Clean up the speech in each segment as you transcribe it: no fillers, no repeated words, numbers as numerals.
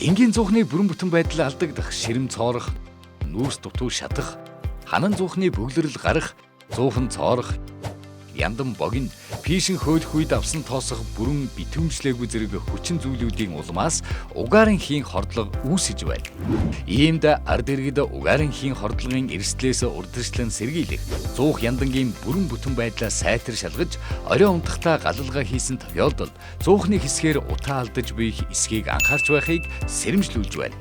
Энгийн зуухны бүрэн бүтэн байдал алдагдах, ширэм цоорох, нүүрс дутуу шатах, ханан зуухны бөглөрл гарах, зуухан цоорох, яндан богино, пишин хөөлөх үед авсан тоосох бүрэн битүүмжлээгүй зэрэг хүчин зүйлүүдийн улмаас угаарын хийн хордлого үүсэж байна. Иймд ард иргэд угаарын хийн хордлогын эрсдлээс урдчлан сэргийлэх, зуух яндангийн бүрэн бүтэн байдлаа сайтар шалгаж, орой унтахтаа галалгаа хийсэн тохиолдолд зуухны хэсгээр утаа алдаж буйх эсхийг анхаарч байхыг сэрэмжлүүлж байна.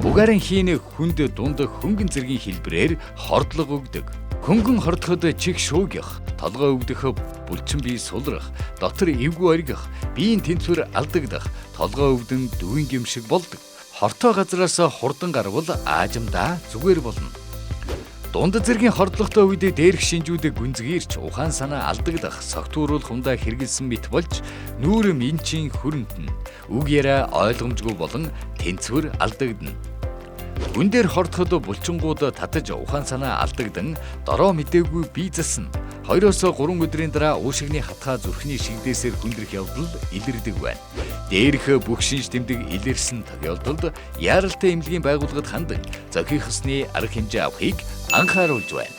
Угаарын хийн хүнд дунд хөнгөн зэргийн хэлбэрээр хордлого өгдөг. Хөнгөн хордоход чих шуугих, толгой өвдөх, булчин бие сулрах, дотор эвгүй оргих, биеийн тэнцвэр алдагдах, толгой өвдөн дүүн гимшиг болдог. Хортой газраас хурдан гарвал аажимдаа зүгээр болно. Дунд зэргийн хордлоготой үед дээрх шинжүүд гүнзгийрч ухаан санаа алдагдах, согтууруулах ундаа хэрэгэлсэн мэт болж нүүр минчийн хүрэмтэн, үг яриа ойлгомжгүй болон тэнцвэр алдагдана. Гүн дээр хордоход булчингууд татаж ухаан санаа алдагдан дороо мэдээгүй бие засна. 2-3 өдрийн дараа уушигны хатгаа зүрхний шигдээсээр хүндрэх явдал илэрдэг байна. Дээрх бүх шинж тэмдэг илэрсэн тохиолдолд яаралтай эмнэлгийн байгууллагад хандан зохих ёсны арга хэмжээ авахыг анхааруулж байна.